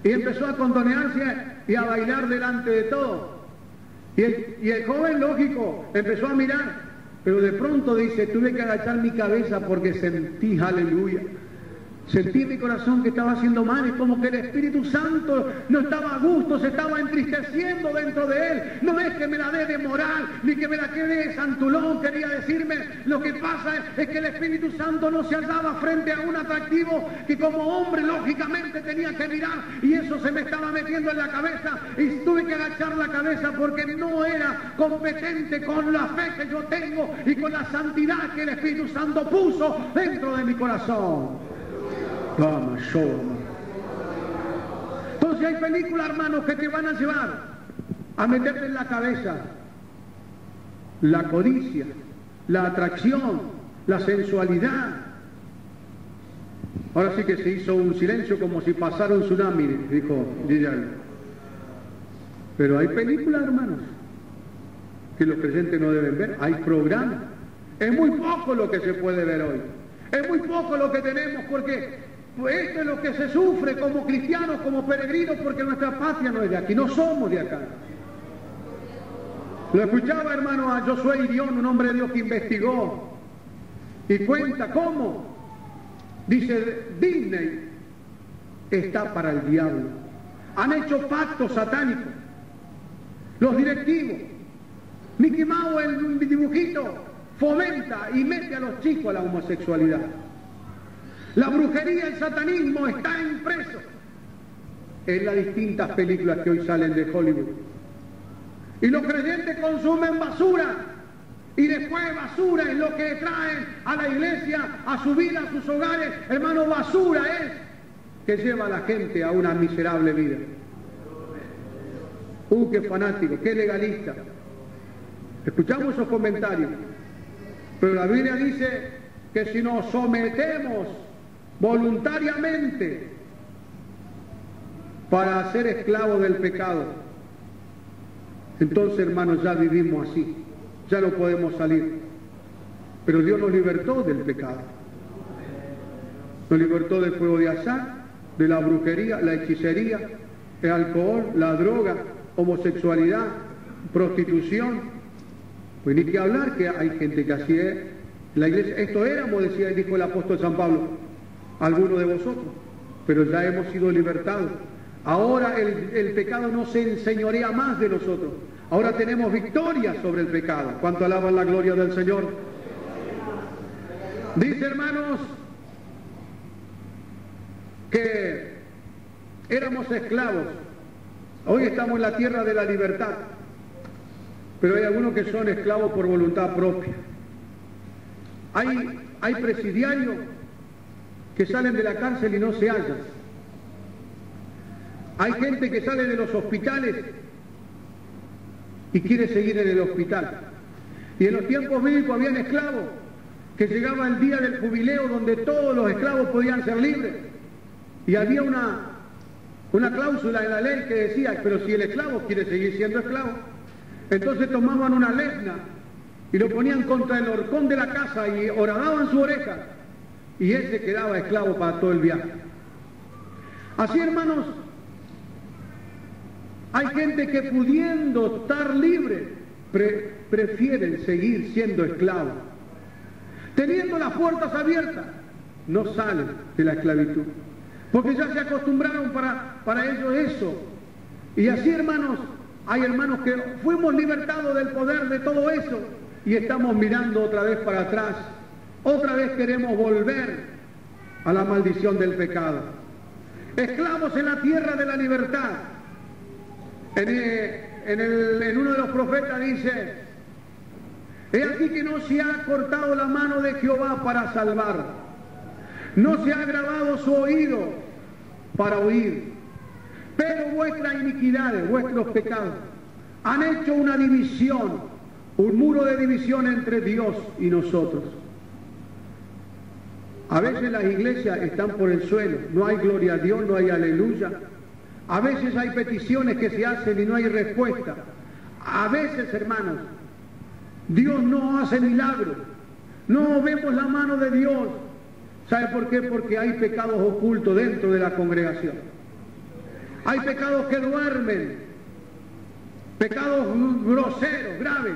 y empezó a condonearse y a bailar delante de todos, y el joven, lógico, empezó a mirar. Pero de pronto dice: tuve que agachar mi cabeza porque sentí, aleluya, sentí en mi corazón que estaba haciendo mal, es como que el Espíritu Santo no estaba a gusto, se estaba entristeciendo dentro de él. No es que me la dé de moral, ni que me la quede de santulón, quería decirme. Lo que pasa es que el Espíritu Santo no se hallaba frente a un atractivo que como hombre lógicamente tenía que mirar, y eso se me estaba metiendo en la cabeza, y tuve que agachar la cabeza porque no era competente con la fe que yo tengo y con la santidad que el Espíritu Santo puso dentro de mi corazón. Entonces hay películas, hermanos, que te van a llevar a meterte en la cabeza la codicia, la atracción, la sensualidad. Ahora sí que se hizo un silencio como si pasara un tsunami, dijo Guillermo. Pero hay películas, hermanos, que los creyentes no deben ver. Hay programas. Es muy poco lo que se puede ver hoy. Es muy poco lo que tenemos, porque esto es lo que se sufre como cristianos, como peregrinos, porque nuestra patria no es de aquí, no somos de acá. Lo escuchaba, hermano, a Josué Irión, un hombre de Dios que investigó y cuenta cómo, dice: Disney está para el diablo. Han hecho pactos satánicos los directivos. Mickey Mouse, el dibujito, fomenta y mete a los chicos a la homosexualidad. La brujería, el satanismo está impreso en las distintas películas que hoy salen de Hollywood. Y los creyentes consumen basura, y después basura es lo que traen a la iglesia, a su vida, a sus hogares. Hermano, basura es que lleva a la gente a una miserable vida. Qué fanático, qué legalista. Escuchamos esos comentarios, pero la Biblia dice que si nos sometemos voluntariamente para ser esclavos del pecado, entonces, hermanos, ya vivimos así, ya no podemos salir. Pero Dios nos libertó del pecado, nos libertó del fuego de azar, de la brujería, la hechicería, el alcohol, la droga, homosexualidad, prostitución. Pues ni que hablar que hay gente que así es. La iglesia, esto éramos, dijo el apóstol San Pablo, algunos de vosotros, pero ya hemos sido libertados. Ahora el pecado no se enseñorea más de nosotros. Ahora tenemos victoria sobre el pecado. ¿Cuánto alaban la gloria del Señor? Dice, hermanos, que éramos esclavos. Hoy estamos en la tierra de la libertad, pero hay algunos que son esclavos por voluntad propia. Hay presidiarios que salen de la cárcel y no se hallan. Hay gente que sale de los hospitales y quiere seguir en el hospital. Y en los tiempos bíblicos habían esclavos que llegaba el día del jubileo donde todos los esclavos podían ser libres. Y había una cláusula en la ley que decía: pero si el esclavo quiere seguir siendo esclavo, entonces tomaban una lesna y lo ponían contra el horcón de la casa y horadaban su oreja, y él se quedaba esclavo para todo el viaje. Así, hermanos, hay gente que, pudiendo estar libre, prefieren seguir siendo esclavos. Teniendo las puertas abiertas, no salen de la esclavitud, porque ya se acostumbraron para ellos eso. Y así, hermanos, hay hermanos que fuimos libertados del poder de todo eso, y estamos mirando otra vez para atrás. Otra vez queremos volver a la maldición del pecado. Esclavos en la tierra de la libertad. En uno de los profetas dice: he aquí que no se ha cortado la mano de Jehová para salvar, no se ha agravado su oído para oír, pero vuestras iniquidades, vuestros pecados, han hecho una división, un muro de división entre Dios y nosotros. A veces las iglesias están por el suelo, no hay gloria a Dios, no hay aleluya. A veces hay peticiones que se hacen y no hay respuesta. A veces, hermanos, Dios no hace milagros, no vemos la mano de Dios. ¿Sabe por qué? Porque hay pecados ocultos dentro de la congregación. Hay pecados que duermen, pecados groseros, graves,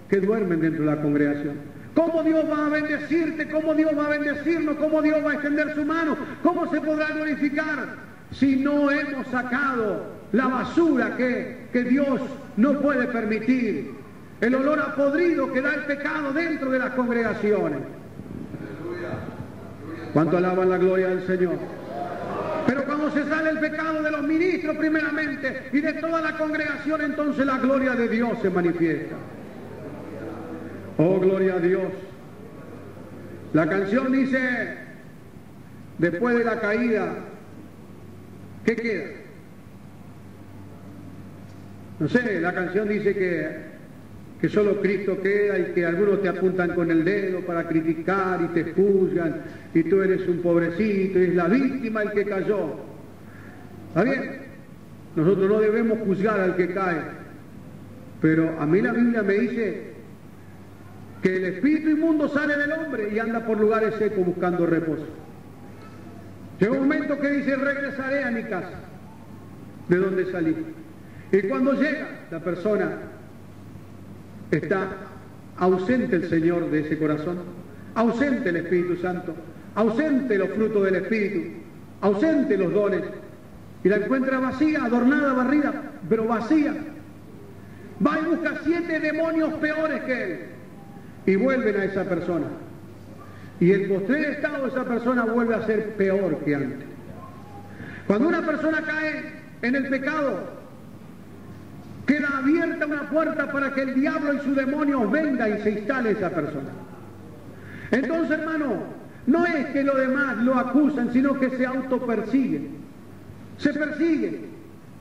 que duermen dentro de la congregación. ¿Cómo Dios va a bendecirte? ¿Cómo Dios va a bendecirnos? ¿Cómo Dios va a extender su mano? ¿Cómo se podrá glorificar si no hemos sacado la basura que Dios no puede permitir? El olor a podrido que da el pecado dentro de las congregaciones. ¿Cuánto alaban la gloria del Señor? Pero cuando se sale el pecado de los ministros primeramente y de toda la congregación, entonces la gloria de Dios se manifiesta. Oh, gloria a Dios. La canción dice, después de la caída, ¿qué queda? No sé, la canción dice que solo Cristo queda y que algunos te apuntan con el dedo para criticar y te juzgan y tú eres un pobrecito y es la víctima el que cayó. ¿Está bien? Nosotros no debemos juzgar al que cae, pero a mí la Biblia me dice que el espíritu inmundo sale del hombre y anda por lugares secos buscando reposo. Llega un momento que dice, regresaré a mi casa, de donde salí. Y cuando llega, la persona está ausente el Señor de ese corazón, ausente el Espíritu Santo, ausente los frutos del Espíritu, ausente los dones, y la encuentra vacía, adornada, barrida, pero vacía. Va y busca 7 demonios peores que él, y vuelven a esa persona. Y el postrer estado de esa persona vuelve a ser peor que antes. Cuando una persona cae en el pecado, queda abierta una puerta para que el diablo y sus demonios venga y se instale esa persona. Entonces, hermano, no es que los demás lo acusan, sino que se autopersigue. Se persigue.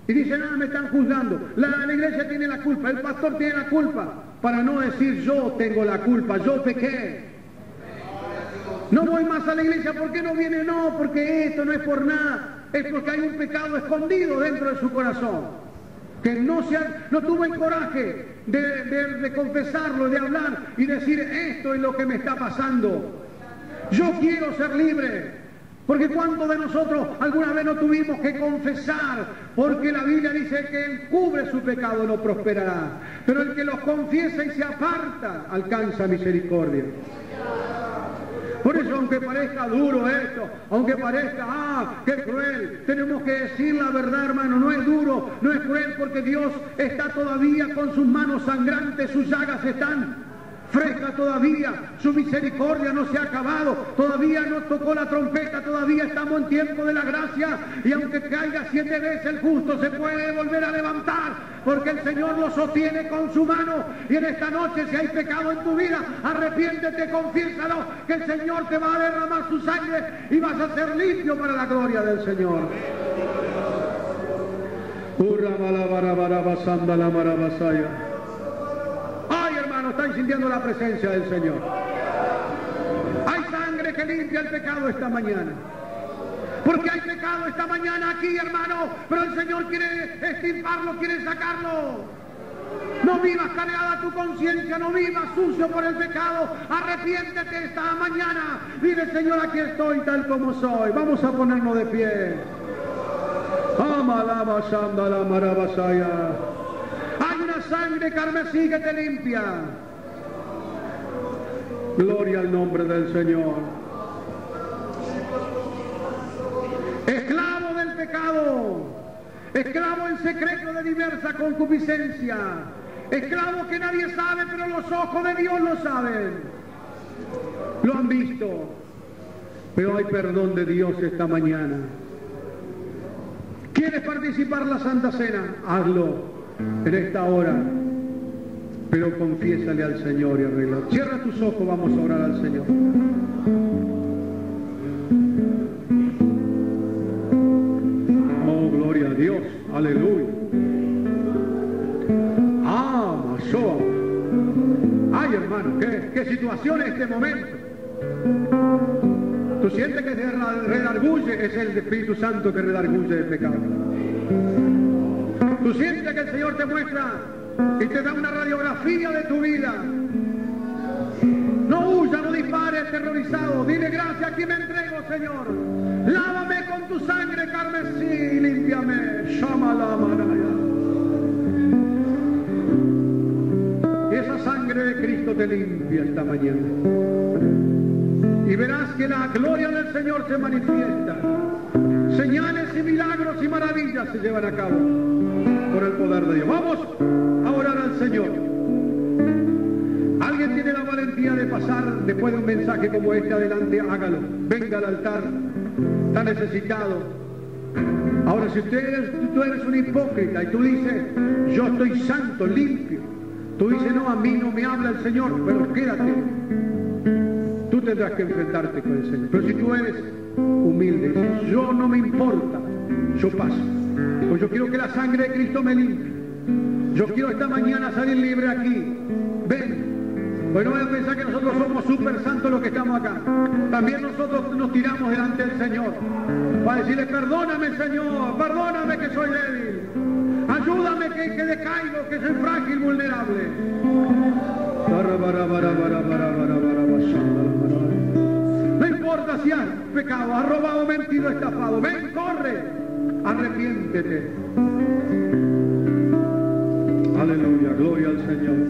Y dicen, no, me están juzgando. La iglesia tiene la culpa, el pastor tiene la culpa. Para no decir, yo tengo la culpa, yo pequé. No voy más a la iglesia, ¿por qué no viene? No, porque esto no es por nada. Es porque hay un pecado escondido dentro de su corazón. Que no tuvo el coraje de confesarlo, de hablar y decir, esto es lo que me está pasando. Yo quiero ser libre. Porque ¿cuántos de nosotros alguna vez no tuvimos que confesar? Porque la Biblia dice que el cubre su pecado no prosperará. Pero el que los confiesa y se aparta, alcanza misericordia. Por eso, aunque parezca duro esto, aunque parezca, qué cruel, tenemos que decir la verdad, hermano, no es duro, no es cruel, porque Dios está todavía con sus manos sangrantes, sus llagas están frescas todavía, su misericordia no se ha acabado, todavía no tocó la trompeta, todavía estamos en tiempo de la gracia, y aunque caiga 7 veces el justo se puede volver a levantar, porque el Señor lo sostiene con su mano. Y en esta noche, si hay pecado en tu vida, arrepiéntete, confiésalo, que el Señor te va a derramar su sangre y vas a ser limpio para la gloria del Señor. Ay, hermano, están sintiendo la presencia del Señor. Hay sangre que limpia el pecado esta mañana. Porque hay pecado esta mañana aquí, hermano, pero el Señor quiere extirparlo, quiere sacarlo. No vivas cargada tu conciencia, no vivas sucio por el pecado. Arrepiéntete esta mañana. Dile, Señor, aquí estoy tal como soy. Vamos a ponernos de pie. Hay una sangre carmesí que te limpia. Gloria al nombre del Señor. Esclavo del pecado, esclavo en secreto de diversa concupiscencia, Esclavos que nadie sabe, pero los ojos de Dios lo saben. Lo han visto. Pero hay perdón de Dios esta mañana. ¿Quieres participar en la Santa Cena? Hazlo en esta hora. Pero confiésale al Señor y arregla. Cierra tus ojos, vamos a orar al Señor. Oh, gloria a Dios. Aleluya. Masó. Ay, hermano, qué situación es este momento. Tú sientes que se redarguye, es el Espíritu Santo que redarguye el pecado. Tú sientes que el Señor te muestra y te da una radiografía de tu vida. No huya, no dispare, aterrorizado. Dile gracias, aquí me entrego, Señor. Lávame con tu sangre carmesí, límpiame. Shamala manaya. Y esa sangre de Cristo te limpia esta mañana. Y verás que la gloria del Señor se manifiesta. Señales y milagros y maravillas se llevan a cabo por el poder de Dios. Vamos a orar al Señor. ¿Alguien tiene la valentía de pasar después de un mensaje como este adelante? Hágalo. Venga al altar. Está necesitado. Ahora, si tú eres un hipócrita y tú dices, yo estoy santo, limpio. Tú dices, no, a mí no me habla el Señor, pero quédate. Tú tendrás que enfrentarte con el Señor. Pero si tú eres humilde, dices, yo no me importa, yo paso. Pues yo quiero que la sangre de Cristo me limpie. Yo quiero esta mañana salir libre aquí. Ven. Pues no voy a pensar que nosotros somos súper santos los que estamos acá. También nosotros nos tiramos delante del Señor. Para decirle, perdóname, Señor, perdóname que soy débil. Ayúdame que decaigo, que soy frágil, vulnerable. No importa si has pecado, has robado, mentido, estafado. Ven, corre, arrepiéntete. Aleluya, gloria al Señor.